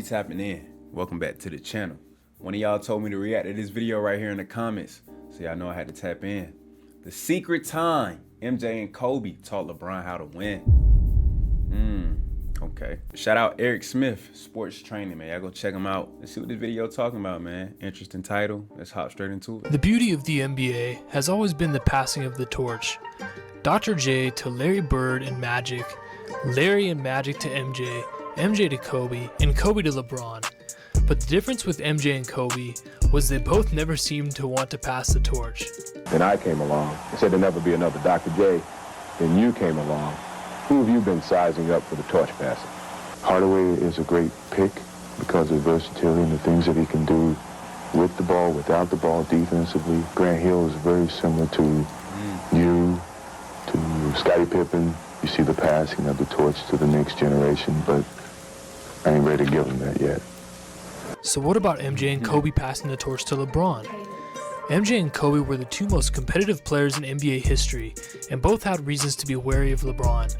tapping in. Welcome back to the channel. One of y'all told me to react to this video right here in the comments, so y'all know I had to tap in. The secret time MJ and Kobe taught LeBron how to win. Okay. Shout out Eric Smith, sports training, man. Y'all go check him out. Let's see what this video talking about, man. Interesting title. Let's hop straight into it. The beauty of the NBA has always been the passing of the torch. Dr. J to Larry Bird and Magic, Larry and Magic to MJ, MJ to Kobe, and Kobe to LeBron. But the difference with MJ and Kobe was they both never seemed to want to pass the torch. Then I came along and said there'd never be another Dr. J. Then you came along. Who have you been sizing up for the torch passing? Hardaway is a great pick because of versatility and the things that he can do with the ball, without the ball, defensively. Grant Hill is very similar to you, to Scottie Pippen. You see the passing of the torch to the next generation, but I ain't ready to give him that yet. So what about MJ and Kobe passing the torch to LeBron? MJ and Kobe were the two most competitive players in NBA history, and both had reasons to be wary of LeBron.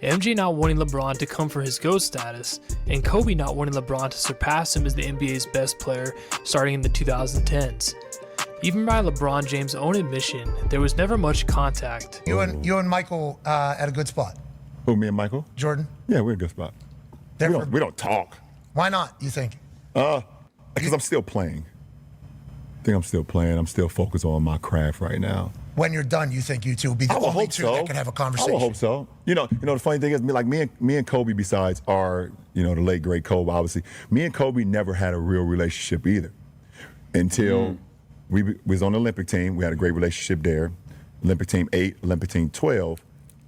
MJ not wanting LeBron to come for his GOAT status, and Kobe not wanting LeBron to surpass him as the NBA's best player starting in the 2010s. Even by LeBron James' own admission, there was never much contact. You and Michael at a good spot. Who, me and Michael? Jordan? Yeah, we're in a good spot. We don't talk. Why not, you think? Because I'm still playing. I think I'm still playing. I'm still focused on my craft right now. When you're done, you think you two will be the only two that can have a conversation? I would hope so. You know, the funny thing is, me and Kobe, besides our, the late great Kobe, obviously, me and Kobe never had a real relationship either. Until we was on the Olympic team. We had a great relationship there. Olympic team 8, Olympic team 12.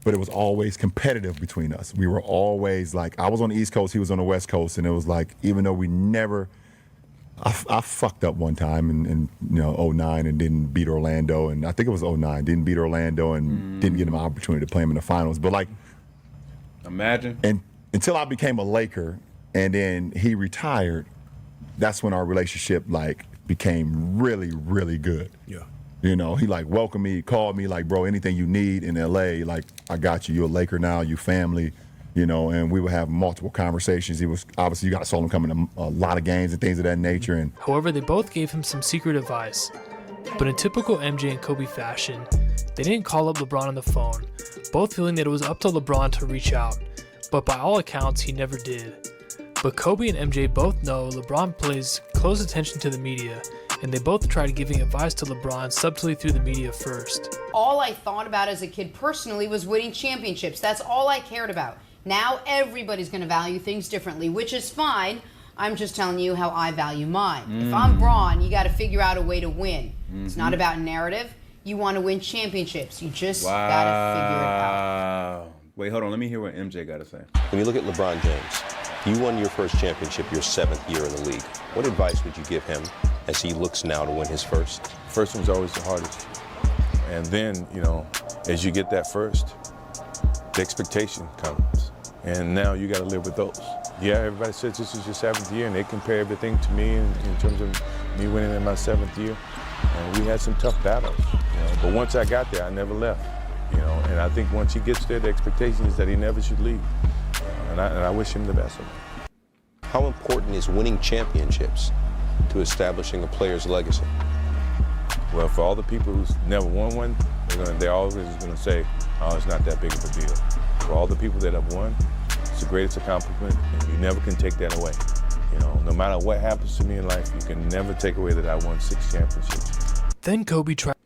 But it was always competitive between us. We were always like, I was on the East Coast, he was on the West Coast, and it was like, even though we never, I fucked up one time in 09 and didn't beat Orlando, and I think it was 09, didn't beat Orlando and didn't get him an opportunity to play him in the finals. But like, imagine. And until I became a Laker and then he retired, that's when our relationship like became really, really good. Yeah. He like welcomed me, called me like, bro, anything you need in LA, like I got you. You're a Laker now, you family. And we would have multiple conversations. He was obviously, you got saw him coming to a lot of games and things of that nature. And however, they both gave him some secret advice. But in typical MJ and Kobe fashion, they didn't call up LeBron on the phone, both feeling that it was up to LeBron to reach out. But by all accounts, he never did. But Kobe and MJ both know LeBron pays close attention to the media, and they both tried giving advice to LeBron subtly through the media first. All I thought about as a kid personally was winning championships. That's all I cared about. Now everybody's going to value things differently, which is fine. I'm just telling you how I value mine. If I'm Braun, you got to figure out a way to win. It's not about narrative. You want to win championships. You just got to figure it out. Wait, hold on. Let me hear what MJ got to say. When you look at LeBron James, you won your first championship your 7th year in the league. What advice would you give him as he looks now to win his first? First one's always the hardest. And then, as you get that first, the expectation comes. And now you got to live with those. Yeah, everybody says this is your 7th year, and they compare everything to me in terms of me winning in my 7th year. And we had some tough battles, But once I got there, I never left, And I think once he gets there, the expectation is that he never should leave. And I wish him the best of it. How important is winning championships to establishing a player's legacy? Well, for all the people who's never won one, they're always going to say, oh, it's not that big of a deal. For all the people that have won, it's the greatest accomplishment, and you never can take that away. No matter what happens to me in life, you can never take away that I won 6 championships. Then Kobe tried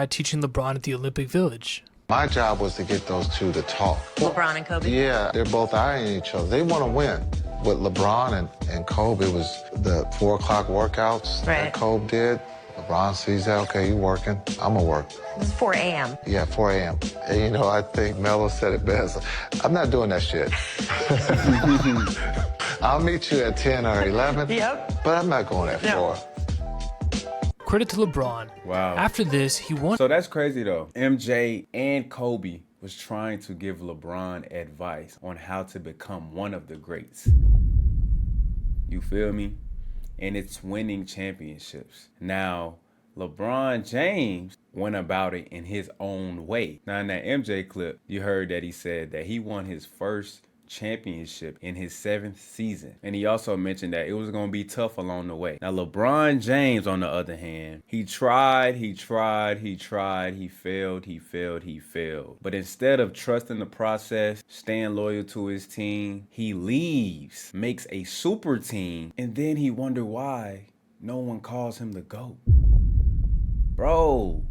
teaching LeBron at the Olympic Village. My job was to get those two to talk. LeBron and Kobe? Yeah, they're both eyeing each other. They want to win. With LeBron and Kobe, it was the 4 o'clock workouts that Kobe did. LeBron sees that, okay, you working, I'm gonna work. It was 4 a.m. Yeah, 4 a.m. And I think Melo said it best. I'm not doing that shit. I'll meet you at 10 or 11, but I'm not going at 4. Credit to LeBron. Wow. After this, he won. So that's crazy though. MJ and Kobe was trying to give LeBron advice on how to become one of the greats. You feel me? And it's winning championships. Now, LeBron James went about it in his own way. Now, in that MJ clip, you heard that he said that he won his first championship in his 7th season. And he also mentioned that it was going to be tough along the way. Now, LeBron James, on the other hand, he tried, he failed. But instead of trusting the process, staying loyal to his team, he leaves, makes a super team, and then he wonder why no one calls him the GOAT. Bro,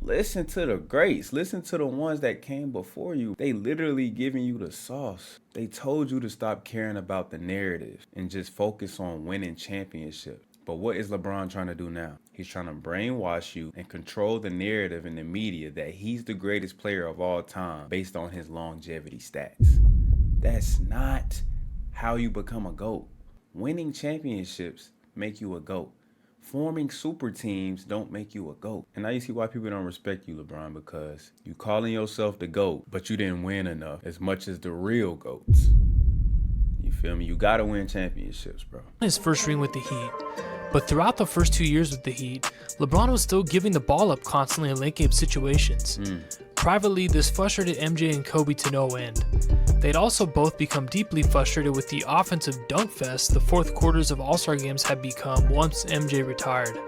listen to the greats. Listen to the ones that came before you. They literally giving you the sauce. They told you to stop caring about the narrative and just focus on winning championships. But what is LeBron trying to do now? He's trying to brainwash you and control the narrative in the media that he's the greatest player of all time based on his longevity stats. That's not how you become a GOAT. Winning championships make you a GOAT. Forming super teams don't make you a GOAT. And now you see why people don't respect you, LeBron, because you calling yourself the GOAT, but you didn't win enough as much as the real GOATs. You feel me? You gotta win championships, bro. His first ring with the Heat. But throughout the first 2 years with the Heat, LeBron was still giving the ball up constantly in late game situations. Privately, this frustrated MJ and Kobe to no end. They'd also both become deeply frustrated with the offensive dunk fest the fourth quarters of AllStar games had become once MJ retired.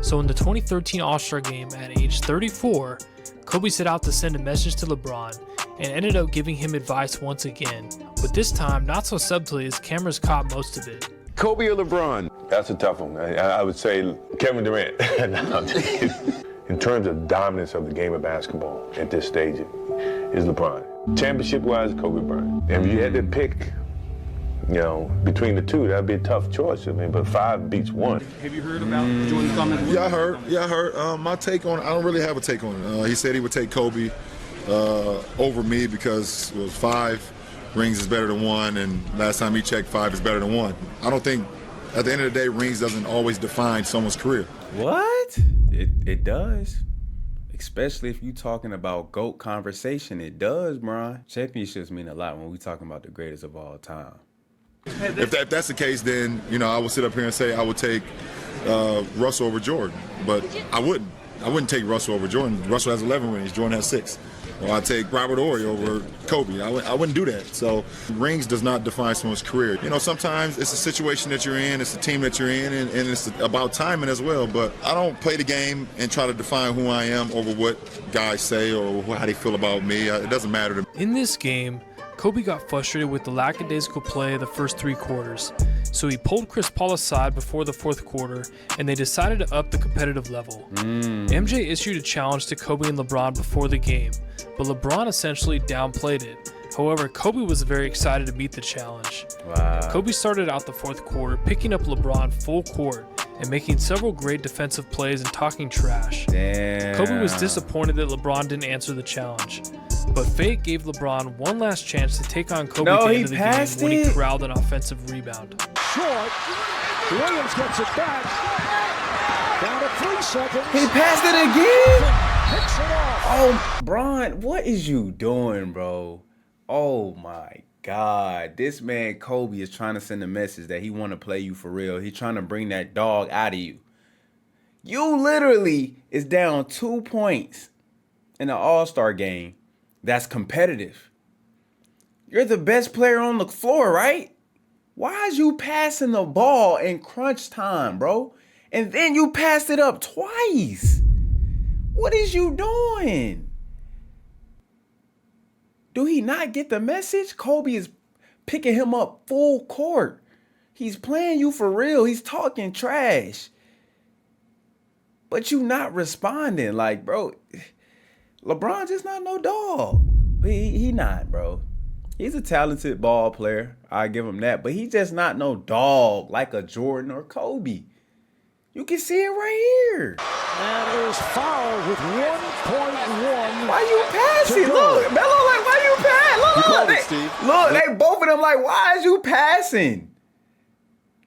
So in the 2013 AllStar game at age 34, Kobe set out to send a message to LeBron and ended up giving him advice once again, but this time not so subtly as cameras caught most of it. Kobe or LeBron? That's a tough one. I would say Kevin Durant. No, in terms of dominance of the game of basketball at this stage, is LeBron. Championship-wise, Kobe Bryant. And if you had to pick, between the two, that'd be a tough choice. I mean, but 5 beats 1. Have you heard about Jordan's comments? Yeah, I heard. My take on it, I don't really have a take on it. He said he would take Kobe over me because it was 5 rings is better than 1, and last time he checked, 5 is better than 1. I don't think, at the end of the day, rings doesn't always define someone's career. What? It does. Especially if you're talking about GOAT conversation, it does, Brian. Championships mean a lot when we're talking about the greatest of all time. If that's the case, then, I would sit up here and say I would take Russell over Jordan, but I wouldn't. I wouldn't take Russell over Jordan. Russell has 11 rings, Jordan has 6. Or I'd take Robert Horry over Kobe. I wouldn't do that. So rings does not define someone's career. Sometimes it's a situation that you're in, it's a team that you're in, and it's about timing as well. But I don't play the game and try to define who I am over what guys say or how they feel about me. It doesn't matter to me. In this game, Kobe got frustrated with the lackadaisical play of the first 3 quarters, so he pulled Chris Paul aside before the 4th quarter, and they decided to up the competitive level. MJ issued a challenge to Kobe and LeBron before the game, but LeBron essentially downplayed it. However, Kobe was very excited to meet the challenge. Wow. Kobe started out the 4th quarter, picking up LeBron full court and making several great defensive plays and talking trash. Damn. Kobe was disappointed that LeBron didn't answer the challenge, but fate gave LeBron one last chance to take on Kobe at the end of the game when he corralled an offensive rebound. Short. Williams gets it back. Down to 3 seconds. He passed it again? Picks it off. Oh, Bron, what is you doing, bro? Oh my God. This man Kobe is trying to send a message that he want to play you for real. He's trying to bring that dog out of you. You literally is down 2 points in an All-Star game that's competitive. You're the best player on the floor, right? Why is you passing the ball in crunch time, bro? And then you passed it up twice. What is you doing? Do he not get the message? Kobe is picking him up full court. He's playing you for real. He's talking trash. But you not responding. Like, bro, LeBron just not no dog. He not, bro. He's a talented ball player. I give him that. But he's just not no dog like a Jordan or Kobe. You can see it right here. And is fouled with 1.1. Why you passing? Look, Melo, like, why you passing? Look, they both of them like, why is you passing?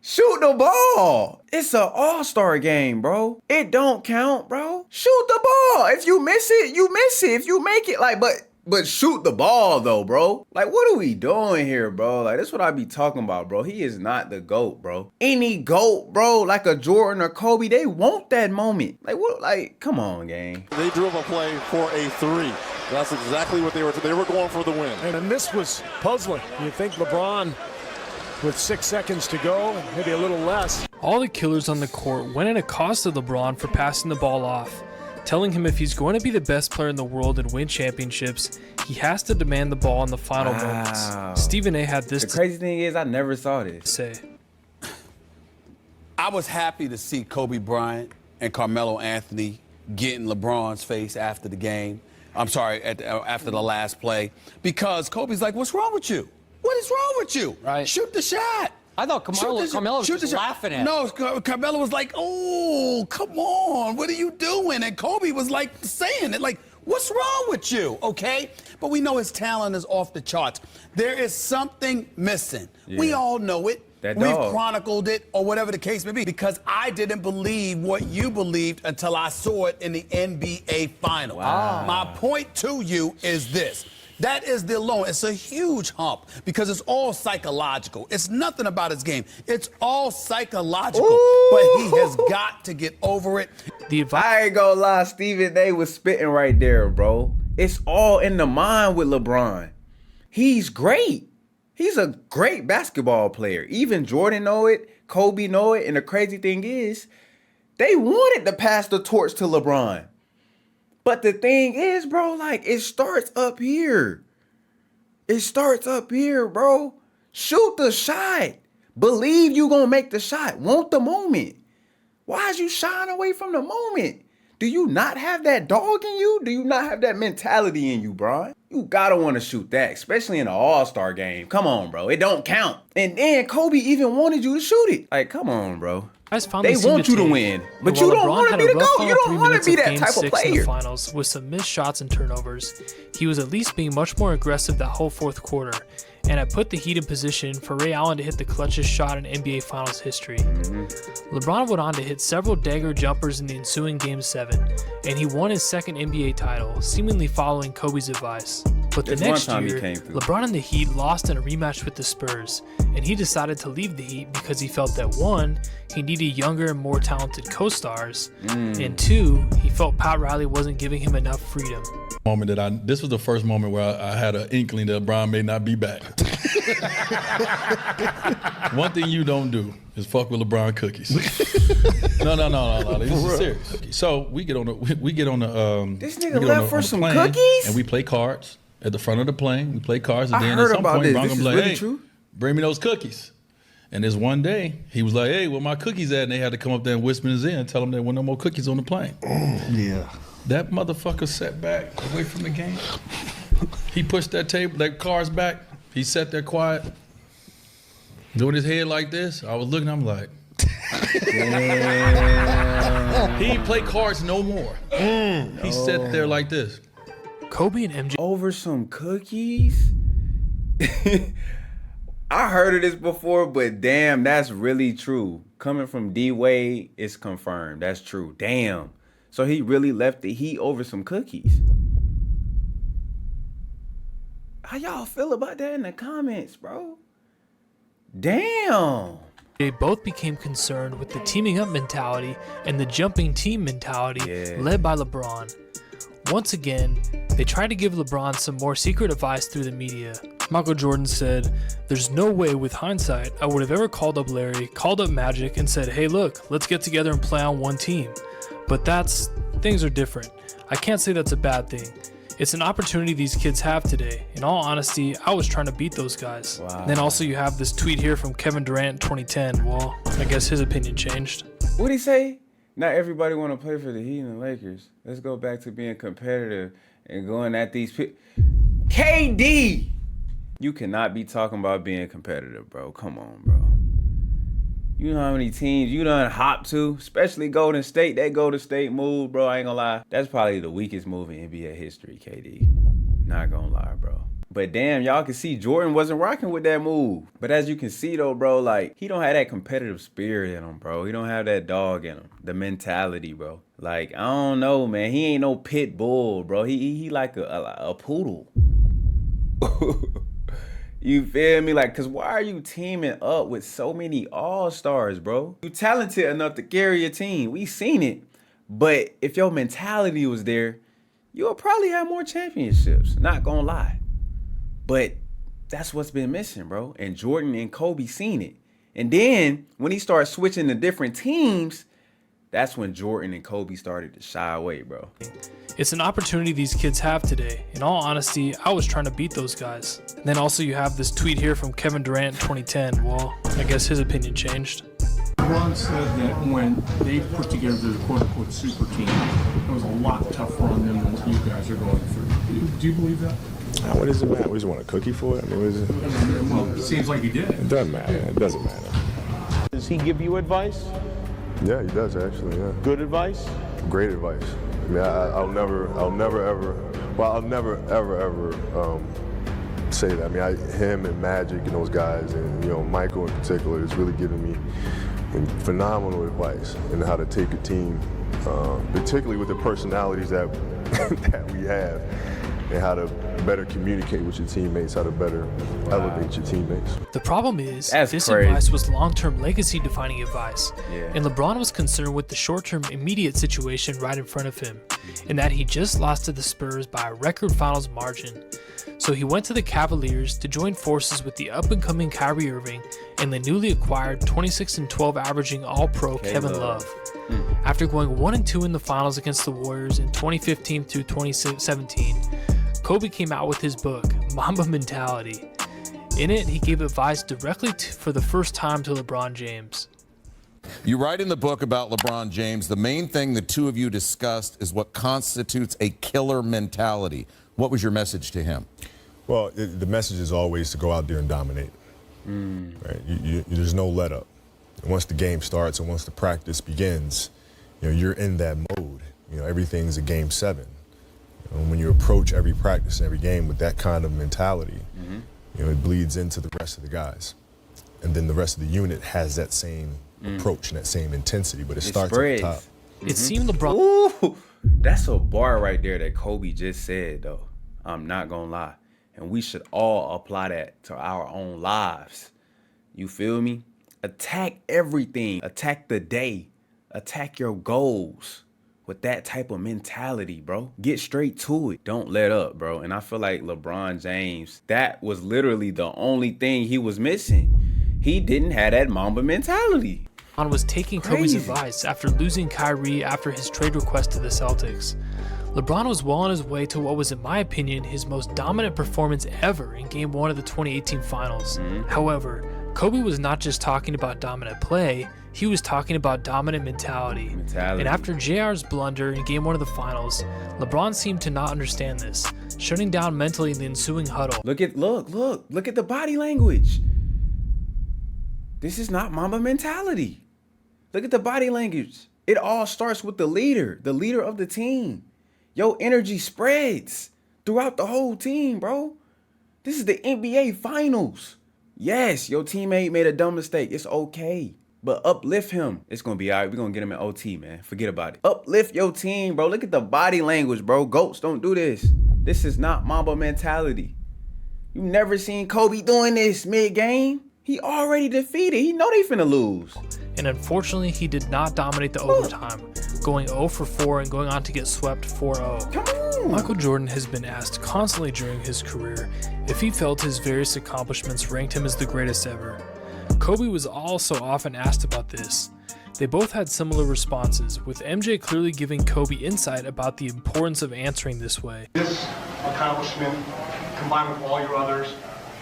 Shoot the ball. It's an all-star game, bro. It don't count, bro. Shoot the ball. If you miss it, you miss it. If you make it, like, but But shoot the ball, though, bro. Like, what are we doing here, bro? Like, that's what I be talking about, bro. He is not the GOAT, bro. Any GOAT, bro, like a Jordan or Kobe, they want that moment. Like, what? Like, come on, gang. They drew up a play for a three. That's exactly what they were going for the win. And this was puzzling. You think LeBron, with 6 seconds to go, maybe a little less. All the killers on the court went and accosted LeBron for passing the ball off, telling him if he's going to be the best player in the world and win championships, he has to demand the ball in the final moments. Stephen A. had this The crazy thing is, I never saw this. Say. I was happy to see Kobe Bryant and Carmelo Anthony get in LeBron's face after the game. I'm sorry, after the last play, because Kobe's like, "What's wrong with you? What is wrong with you? Right. Shoot the shot." I thought Carmelo was just laughing at him. No, Carmelo was like, "Oh, come on, what are you doing?" And Kobe was like saying it, like, "What's wrong with you?" Okay, but we know his talent is off the charts. There is something missing. Yeah. We all know it. That We've dog. chronicled it, or whatever the case may be, because I didn't believe what you believed until I saw it in the NBA Final. Wow. My point to you is this. That is the alone. It's a huge hump because it's all psychological. It's nothing about his game. It's all psychological. Ooh. But he has got to get over it. I ain't gonna lie, Stephen A was spitting right there, bro. It's all in the mind with LeBron. He's great. He's a great basketball player. Even Jordan know it, Kobe know it, and the crazy thing is, they wanted to pass the torch to LeBron. But the thing is, bro, like, it starts up here. It starts up here, bro. Shoot the shot. Believe you gonna make the shot. Want the moment. Why is you shying away from the moment? Do you not have that dog in you? Do you not have that mentality in you, bro? You gotta want to shoot that, especially in an All-Star game. Come on, bro. It don't count. And then Kobe even wanted you to shoot it. Like, come on, bro. They want you to win, but you don't want to be the GOAT. You don't want to be that type of player. In the finals, with some missed shots and turnovers, he was at least being much more aggressive that whole fourth quarter, and it put the Heat in position for Ray Allen to hit the clutchest shot in NBA Finals history. LeBron went on to hit several dagger jumpers in the ensuing Game 7, and he won his second NBA title, seemingly following Kobe's advice. But the next year, LeBron and the Heat lost in a rematch with the Spurs, and he decided to leave the Heat because he felt that 1, he needed younger and more talented co-stars, and 2, he felt Pat Riley wasn't giving him enough freedom. This was the first moment where I had an inkling that LeBron may not be back. One thing you don't do is fuck with LeBron cookies. No. This is serious. So we get on the This nigga left for some cookies? And we play cards at the front of the plane. We play cards, and I then heard at some about point, this. Bron This gonna is be like, really "Hey, true? bring me those cookies." And this one day, he was like, "Hey, where my cookies at?" And they had to come up there and whisper in his ear and tell him there were no more cookies on the plane. Yeah. That motherfucker sat back away from the game. He pushed that cards back. He sat there quiet, doing his head like this. I was looking, I'm like, he ain't play cards no more. He sat there like this. Kobe and MJ. Over some cookies? I heard of this before, but damn, that's really true. Coming from D-Wade, it's confirmed. That's true. Damn. So he really left the Heat over some cookies. How y'all feel about that in the comments, bro? Damn. They both became concerned with the teaming up mentality and the jumping team mentality led by LeBron. Once again, they tried to give LeBron some more secret advice through the media. Michael Jordan said, "There's no way with hindsight I would have ever called up Larry, called up Magic, and said, hey look, let's get together and play on one team. But things are different. I can't say that's a bad thing. It's an opportunity these kids have today. In all honesty, I was trying to beat those guys." Wow. Then also you have this tweet here from Kevin Durant in 2010. Well, I guess his opinion changed. What'd he say? Not everybody want to play for the Heat and the Lakers. Let's go back to being competitive and going at these people. KD! You cannot be talking about being competitive, bro. Come on, bro. You know how many teams you done hop to, especially Golden State. That Golden State move, bro, I ain't gonna lie. That's probably the weakest move in NBA history, KD. Not gonna lie, bro. But damn, y'all can see Jordan wasn't rocking with that move. But as you can see though, bro, like he don't have that competitive spirit in him, bro. He don't have that dog in him. The mentality, bro. Like, I don't know, man. He ain't no pit bull, bro. He like a poodle. You feel me? Like, cause why are you teaming up with so many all-stars, bro? You talented enough to carry a team. We seen it. But if your mentality was there, you'll probably have more championships. Not gonna lie. But that's what's been missing, bro. And Jordan and Kobe seen it. And then when he started switching to different teams, that's when Jordan and Kobe started to shy away, bro. It's an opportunity these kids have today. In all honesty, I was trying to beat those guys. And then also you have this tweet here from Kevin Durant in 2010. Well, I guess his opinion changed. LeBron said that when they put together the quote-unquote super team, it was a lot tougher on them than you guys are going through. Do you believe that? What does it matter? We just want a cookie for it? I mean, what is it? Well, it seems like he did. It doesn't matter. It doesn't matter. Does he give you advice? Yeah, he does actually, yeah. Good advice? Great advice. I mean, I'll never ever say that. I mean, him and Magic and those guys, and Michael in particular, is really giving me phenomenal advice on how to take a team, particularly with the personalities that that we have, and how to better communicate with your teammates, how to better elevate your teammates. The problem is, this crazy. advice was long-term legacy-defining advice, Yeah. and LeBron was concerned with the short-term immediate situation right in front of him, in that he just lost to the Spurs by a record finals margin. So he went to the Cavaliers to join forces with the up-and-coming Kyrie Irving and the newly acquired 26-12 averaging All-Pro Kevin Love. After going 1-2 in the finals against the Warriors in 2015 through 2017, Kobe came out with his book, Mamba Mentality. In it, he gave advice directly for the first time to LeBron James. You write in the book about LeBron James, the main thing the two of you discussed is what constitutes a killer mentality. What was your message to him? Well, the message is always to go out there and dominate. Right? There's no let up. And once the game starts and once the practice begins, you're in that mode. Everything's a game 7. And when you approach every practice and every game with that kind of mentality, it bleeds into the rest of the guys. And then the rest of the unit has that same approach and that same intensity, but it starts spreads. at the top. It seemed LeBron... Ooh, that's a bar right there that Kobe just said, though. I'm not gonna lie. And we should all apply that to our own lives. You feel me? Attack everything. Attack the day. Attack your goals with that type of mentality, bro. Get straight to it. Don't let up, bro. And I feel like LeBron James, that was literally the only thing he was missing. He didn't have that Mamba mentality. LeBron was taking Kobe's advice after losing Kyrie after his trade request to the Celtics. LeBron was well on his way to what was, in my opinion, his most dominant performance ever in Game 1 of the 2018 Finals. However, Kobe was not just talking about dominant play, he was talking about dominant mentality. And after JR's blunder in Game 1 of the Finals, LeBron seemed to not understand this, shutting down mentally in the ensuing huddle. Look at the body language. This is not Mamba mentality. Look at the body language. It all starts with the leader of the team. Your energy spreads throughout the whole team, bro. This is the NBA Finals. Yes, your teammate made a dumb mistake. It's okay. But uplift him. It's going to be all right. We're going to get him in OT, man. Forget about it. Uplift your team, bro. Look at the body language, bro. GOATs don't do this. This is not Mamba mentality. You never seen Kobe doing this mid-game. He already defeated. He know they finna lose. And unfortunately, he did not dominate the overtime, going 0 for 4 and going on to get swept 4-0. Come on. Michael Jordan has been asked constantly during his career if he felt his various accomplishments ranked him as the greatest ever. Kobe was also often asked about this. They both had similar responses, with MJ clearly giving Kobe insight about the importance of answering this way. This accomplishment, combined with all your others,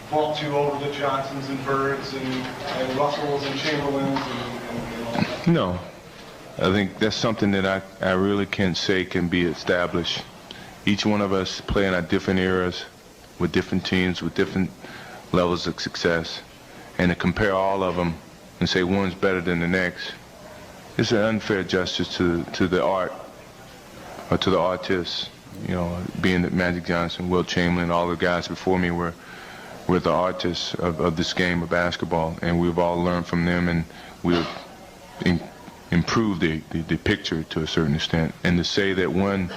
vault you over the Johnsons and Birds and Russells and Chamberlains and all that? No. I think that's something that I really can't say can be established. Each one of us play in our different eras with different teams, with different levels of success. And to compare all of them and say one's better than the next, it's an unfair justice to the art or to the artists You know, being that Magic Johnson, Wilt Chamberlain, all the guys before me were the artists of this game of basketball, and we've all learned from them, and we've improved the picture to a certain extent. And to say that one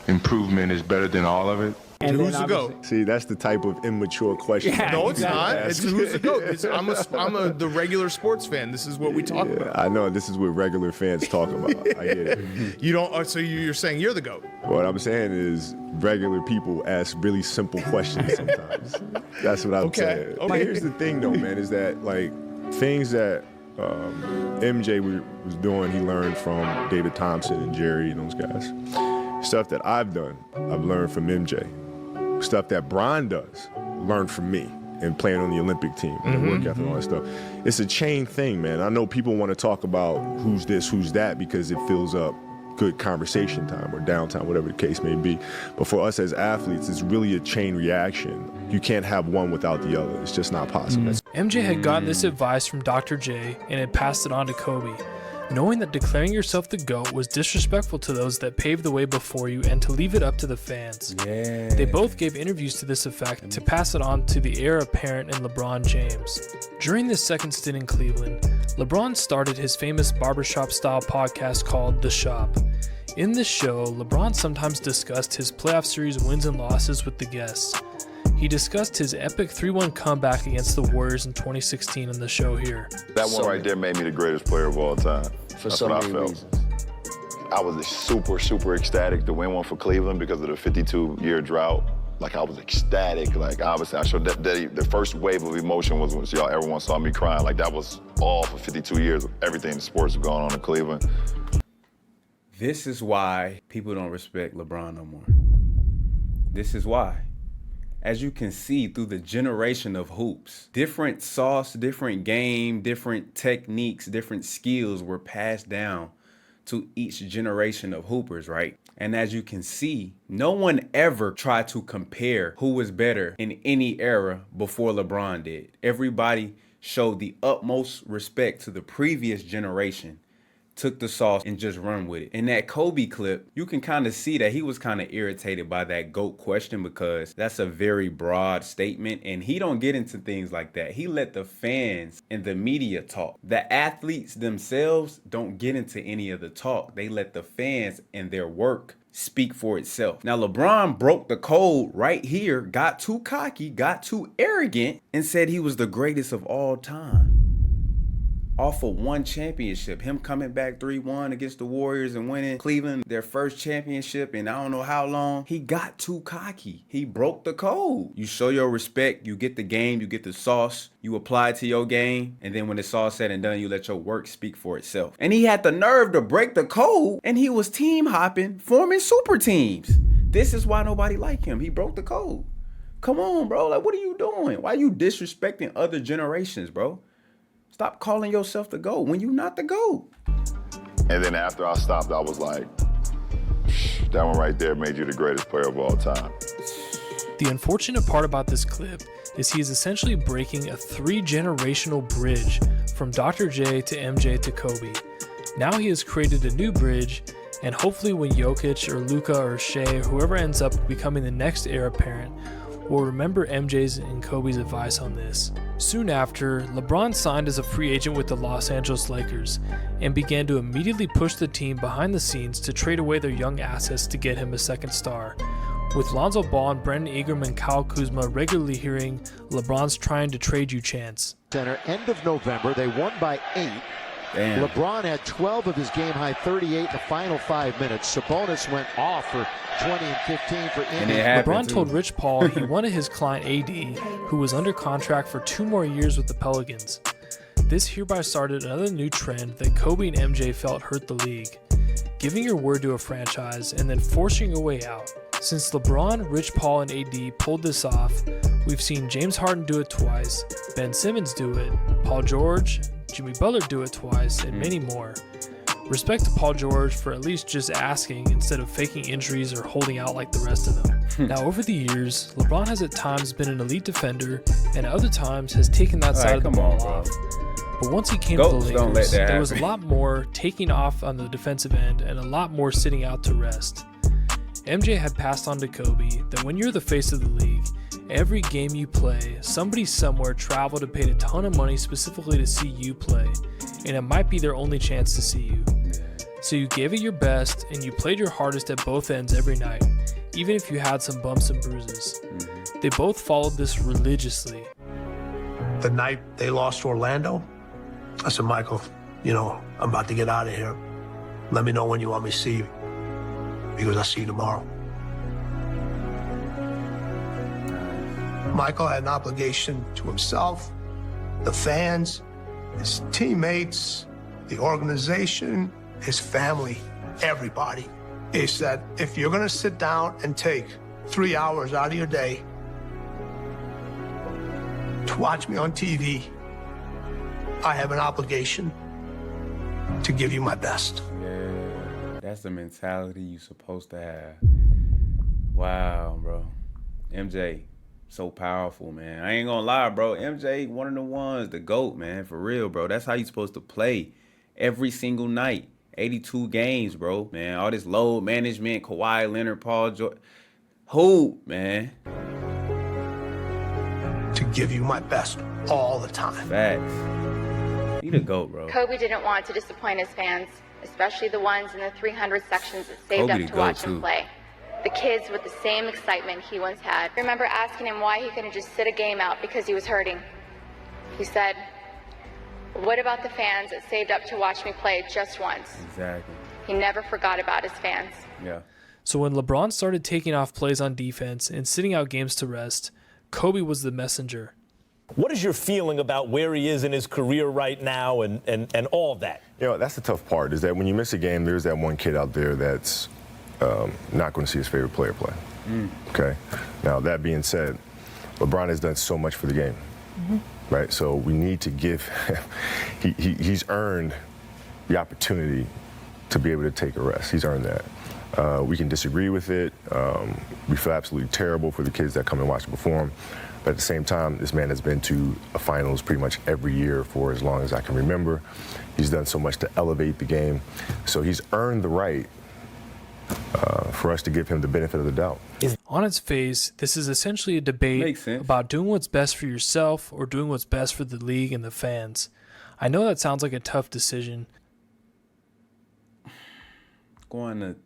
improvement is better than all of it. And who's the GOAT? See, that's the type of immature question. Yeah, no, it's not. It's who's the GOAT. I'm the regular sports fan. This is what we talk about. I know. This is what regular fans talk about. I get it. You don't. So you're saying you're the GOAT? What I'm saying is regular people ask really simple questions sometimes. That's what I'm saying. Okay. Here's the thing, though, man, is that like things that MJ was doing, he learned from David Thompson and Jerry and those guys. Stuff that I've done, I've learned from MJ. Stuff that Bron does, learned from me and playing on the Olympic team and the work ethic and all that stuff. It's a chain thing, man. I know people want to talk about who's this, who's that, because it fills up good conversation time or downtime, whatever the case may be. But for us as athletes, it's really a chain reaction. You can't have one without the other. It's just not possible. MJ had gotten this advice from Dr. J and had passed it on to Kobe, knowing that declaring yourself the GOAT was disrespectful to those that paved the way before you and to leave it up to the fans. Yeah. They both gave interviews to this effect to pass it on to the heir apparent in LeBron James. During this second stint in Cleveland, LeBron started his famous barbershop-style podcast called The Shop. In this show, LeBron sometimes discussed his playoff series wins and losses with the guests. He discussed his epic 3-1 comeback against the Warriors in 2016 on the show here. That one right there made me the greatest player of all time. That's what I felt. I was super, super ecstatic to win one for Cleveland because of the 52-year drought. Like, I was ecstatic. Like, obviously, I showed that the first wave of emotion was when y'all everyone saw me crying. Like, that was all for 52 years of everything in sports going on in Cleveland. This is why people don't respect LeBron no more. This is why. As you can see through the generation of hoops, different sauce, different game, different techniques, different skills were passed down to each generation of hoopers, right? And as you can see, no one ever tried to compare who was better in any era before LeBron did. Everybody showed the utmost respect to the previous generation, took the sauce and just run with it. In that Kobe clip, you can kind of see that he was kind of irritated by that GOAT question because that's a very broad statement and he don't get into things like that. He let the fans and the media talk. The athletes themselves don't get into any of the talk. They let the fans and their work speak for itself. Now, LeBron broke the code right here, got too cocky, got too arrogant, and said he was the greatest of all time. Off of one championship, him coming back 3-1 against the Warriors and winning Cleveland their first championship in I don't know how long. He got too cocky. He broke the code. You show your respect, you get the game, you get the sauce, you apply it to your game, and then when it's all said and done, you let your work speak for itself. And he had the nerve to break the code, and he was team hopping, forming super teams. This is why nobody liked him. He broke the code. Come on, bro. Like, what are you doing? Why are you disrespecting other generations, bro? Stop calling yourself the GOAT when you're not the GOAT. And then after I stopped, I was like, that one right there made you the greatest player of all time. The unfortunate part about this clip is he is essentially breaking a 3-generational bridge from Dr. J to MJ to Kobe. Now he has created a new bridge, and hopefully when Jokic or Luka or Shea or whoever ends up becoming the next heir apparent will remember MJ's and Kobe's advice on this. Soon after, LeBron signed as a free agent with the Los Angeles Lakers and began to immediately push the team behind the scenes to trade away their young assets to get him a second star. With Lonzo Ball and Brandon Ingram and Kyle Kuzma regularly hearing LeBron's trying to trade you chance. Center, end of November, they won by 8. Damn. LeBron had 12 of his game-high 38 in the final 5 minutes. Sabonis went off for 20 and 15 for Ingram. LeBron told Rich Paul he wanted his client AD, who was under contract for 2 more years with the Pelicans. This hereby started another new trend that Kobe and MJ felt hurt the league. Giving your word to a franchise and then forcing your way out. Since LeBron, Rich Paul, and AD pulled this off, we've seen James Harden do it twice, Ben Simmons do it, Paul George, Jimmy Butler do it twice, and many more. Respect to Paul George for at least just asking instead of faking injuries or holding out like the rest of them. Now, over the years, LeBron has at times been an elite defender and at other times has taken that side of the ball off. But once he came to the Lakers, there was a lot more taking off on the defensive end and a lot more sitting out to rest. MJ had passed on to Kobe that when you're the face of the league, every game you play, somebody somewhere traveled and paid a ton of money specifically to see you play, and it might be their only chance to see you. So you gave it your best, and you played your hardest at both ends every night, even if you had some bumps and bruises. They both followed this religiously. The night they lost to Orlando, I said, Michael, you know, I'm about to get out of here. Let me know when you want me to see you. Because I'll see you tomorrow. Michael had an obligation to himself, the fans, his teammates, the organization, his family, everybody. He said, if you're gonna sit down and take 3 hours out of your day to watch me on TV, I have an obligation to give you my best. Yeah, that's the mentality you're supposed to have. Wow, bro. MJ, so powerful, man. I ain't gonna lie, bro. MJ, one of the ones, the GOAT, man, for real, bro. That's how you supposed to play every single night. 82 games, bro. Man, all this load management, Kawhi Leonard, Paul George. Who, man? To give you my best all the time. Facts. He the GOAT, bro. Kobe didn't want to disappoint his fans, especially the ones in the 300 sections that saved Kobe up to watch too. him play. The kids with the same excitement he once had. I remember asking him why he couldn't just sit a game out because he was hurting. He said, what about the fans that saved up to watch me play just once? Exactly. He never forgot about his fans. Yeah. So when LeBron started taking off plays on defense and sitting out games to rest, Kobe was the messenger. What is your feeling about where he is in his career right now and all of that? You know, that's the tough part, is that when you miss a game, there's that one kid out there that's not going to see his favorite player play. Okay? Now, that being said, LeBron has done so much for the game. Right? So we need to give him, he's earned the opportunity to be able to take a rest. He's earned that. We can disagree with it. We feel absolutely terrible for the kids that come and watch him perform. But at the same time, this man has been to a finals pretty much every year for as long as I can remember. He's done so much to elevate the game. So he's earned the right for us to give him the benefit of the doubt. On its face, this is essentially a debate about doing what's best for yourself or doing what's best for the league and the fans. I know that sounds like a tough decision. Going to,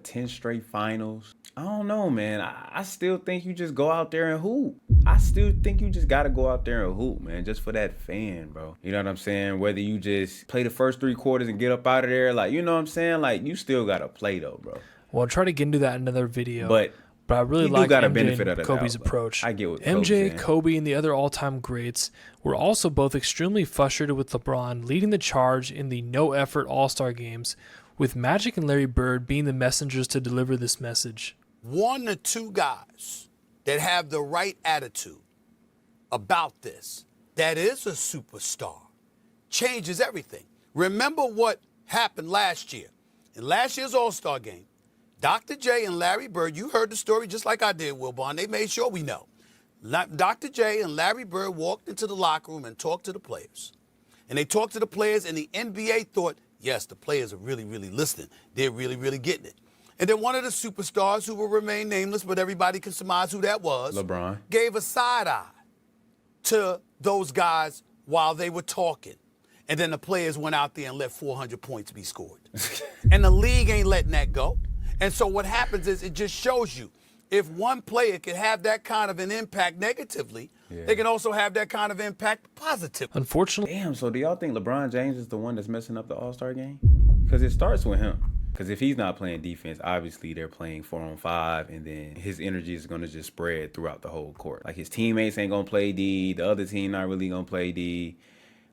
10 straight finals? I don't know, man. I still think you just go out there and hoop. I still think you just got to go out there and hoop, man, just for that fan, bro. You know what I'm saying? Whether you just play the first 3 quarters and get up out of there, like, you know what I'm saying? Like, you still got to play, though, bro. Well, I'll try to get into that in another video. But I really you like got a MJ benefit and of the Kobe's doubt, approach. I get what MJ, Kobe, and the other all-time greats were also both extremely frustrated with LeBron leading the charge in the no-effort All-Star games, with Magic and Larry Bird being the messengers to deliver this message. 1 or 2 guys that have the right attitude about this, that is a superstar, changes everything. Remember what happened last year. In last year's All-Star game, Dr. J and Larry Bird, you heard the story just like I did, Wilbon. They made sure we know. Dr. J and Larry Bird walked into the locker room and talked to the players. And they talked to the players, and the NBA thought, yes, the players are really, really listening. They're really, really getting it. And then one of the superstars, who will remain nameless, but everybody can surmise who that was, LeBron, gave a side eye to those guys while they were talking. And then the players went out there and let 400 points be scored. And the league ain't letting that go. And so what happens is it just shows you, if one player can have that kind of an impact negatively, they can also have that kind of impact positively. Unfortunately. Damn, so do y'all think LeBron James is the one that's messing up the All-Star game? Because it starts with him. Because if he's not playing defense, obviously they're playing 4-on-5, and then his energy is going to just spread throughout the whole court. Like, his teammates ain't going to play D, the other team not really going to play D.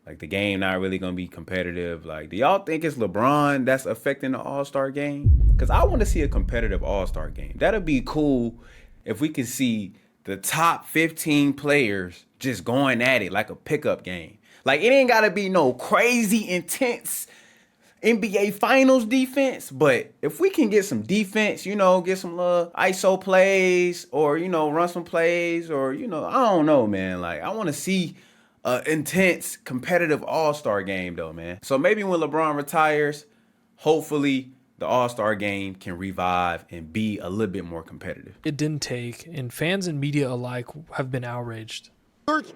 Like, the game not really going to be competitive. Like, do y'all think it's LeBron that's affecting the All-Star game? Because I want to see a competitive All-Star game. That'd be cool if we could see the top 15 players just going at it like a pickup game. Like, it ain't got to be no crazy intense NBA Finals defense, but if we can get some defense, you know, get some ISO plays, or, you know, run some plays, or, you know, I don't know, man. Like, I want to see an intense, competitive All-Star game, though, man. So maybe when LeBron retires, hopefully the All-Star game can revive and be a little bit more competitive. It didn't take, and fans and media alike have been outraged.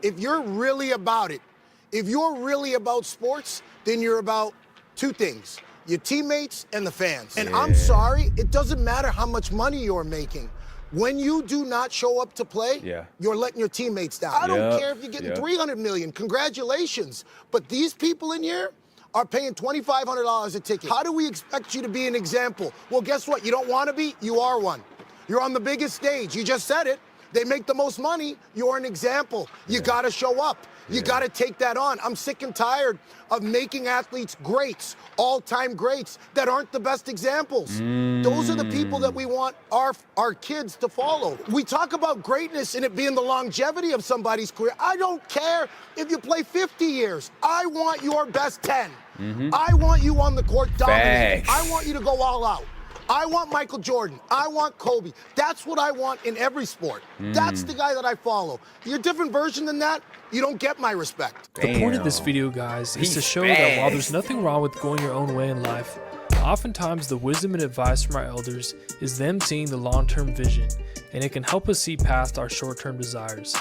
If you're really about it, if you're really about sports, then you're about two things: your teammates and the fans. And I'm sorry, it doesn't matter how much money you're making. When you do not show up to play, you're letting your teammates down. I don't care if you're getting $300 million. Congratulations. But these people in here are paying $2,500 a ticket. How do we expect you to be an example? Well, guess what? You don't want to be? You are one. You're on the biggest stage. You just said it. They make the most money. You're an example. You got to show up. You got to take that on. I'm sick and tired of making athletes greats, all-time greats, that aren't the best examples. Those are the people that we want our kids to follow. We talk about greatness and it being the longevity of somebody's career. I don't care if you play 50 years. I want your best 10. I want you on the court dominating. I want you to go all out. I want Michael Jordan. I want Kobe. That's what I want in every sport. That's the guy that I follow. You're a different version than that, you don't get my respect. The point of this video, guys, is to show that while there's nothing wrong with going your own way in life, oftentimes the wisdom and advice from our elders is them seeing the long-term vision, and it can help us see past our short-term desires.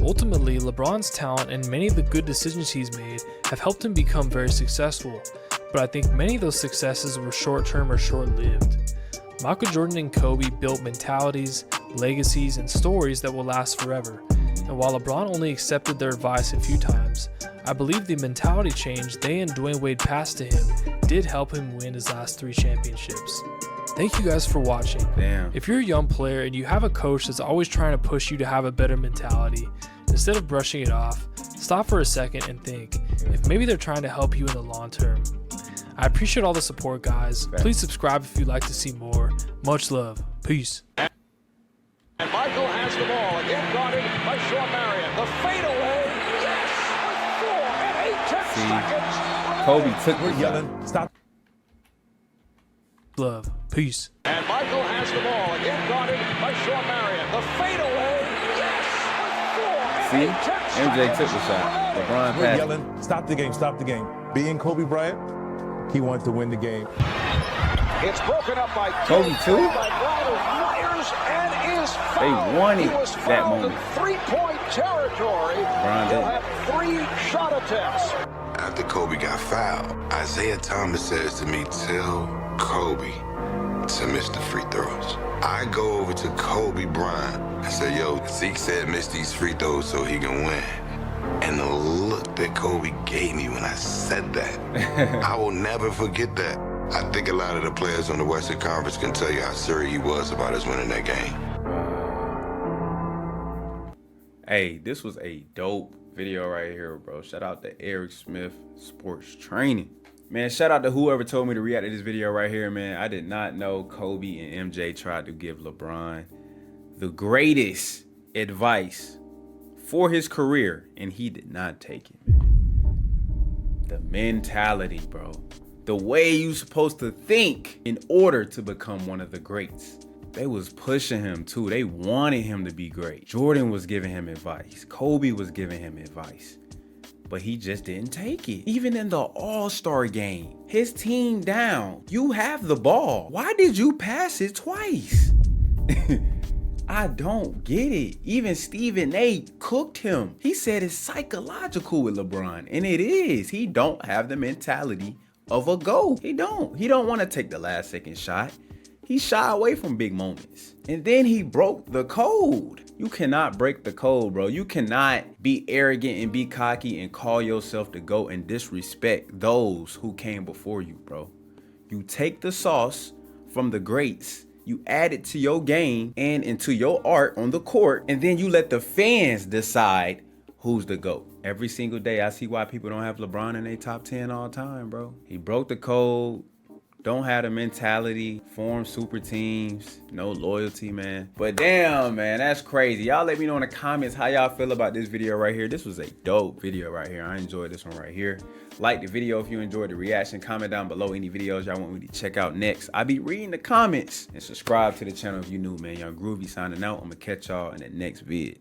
Ultimately, LeBron's talent and many of the good decisions he's made have helped him become very successful, but I think many of those successes were short-term or short-lived. Michael Jordan and Kobe built mentalities, legacies, and stories that will last forever. And while LeBron only accepted their advice a few times, I believe the mentality change they and Dwayne Wade passed to him did help him win his last 3 championships. Thank you guys for watching. If you're a young player and you have a coach that's always trying to push you to have a better mentality, instead of brushing it off, stop for a second and think if maybe they're trying to help you in the long term. I appreciate all the support, guys. Please subscribe if you'd like to see more. Much love. Peace. And Michael has the ball, again guarded by Shaw Marion. The fadeaway, yes, with 4 and 8 seconds. Kobe took We're yelling, stop. Love. Peace. And Michael has the ball, again guarded by Shaw Marion. The fadeaway, yes, with 4 and 8 seconds. MJ took the shot. LeBron We're passed. yelling, stop the game, stop the game. Being Kobe Bryant, he wanted to win the game. It's broken up by Kobe too? by Myers and is fouled. They wanted He was that fouled moment. in 3-point territory. LeBron He'll did. have 3 shot attempts. After Kobe got fouled, Isaiah Thomas says to me, tell Kobe to miss the free throws. I go over to Kobe Bryant and say, yo, Zeke said miss these free throws so he can win. And the look that Kobe gave me when I said that, I will never forget that. I think a lot of the players on the Western Conference can tell you how serious he was about us winning that game. Hey, this was a dope video right here, bro. Shout out to Eric Smith Sports Training. Man, shout out to whoever told me to react to this video right here, man. I did not know Kobe and MJ tried to give LeBron the greatest advice for his career, and he did not take it, man. The mentality, bro. The way you supposed to think in order to become one of the greats. They was pushing him too. They wanted him to be great. Jordan was giving him advice. Kobe was giving him advice. But he just didn't take it. Even in the All-Star game, his team down. You have the ball. Why did you pass it twice? I don't get it. Even Stephen A cooked him. He said it's psychological with LeBron, and it is. He don't have the mentality of a GOAT. He don't want to take the last second shot. He shy away from big moments. And then he broke the code. You cannot break the code, bro. You cannot be arrogant and be cocky and call yourself the GOAT and disrespect those who came before you, bro. You take the sauce from the greats, you add it to your game and into your art on the court, and then you let the fans decide who's the GOAT. Every single day, I see why people don't have LeBron in their top 10 all time, bro. He broke the code, don't have the mentality, form super teams, no loyalty, man. But damn, man, that's crazy. Y'all let me know in the comments how y'all feel about this video right here. This was a dope video right here. I enjoyed this one right here. Like the video if you enjoyed the reaction. Comment down below any videos y'all want me to check out next. I'll be reading the comments. And subscribe to the channel if you new, man. Young Groovy signing out. I'm gonna catch y'all in the next vid.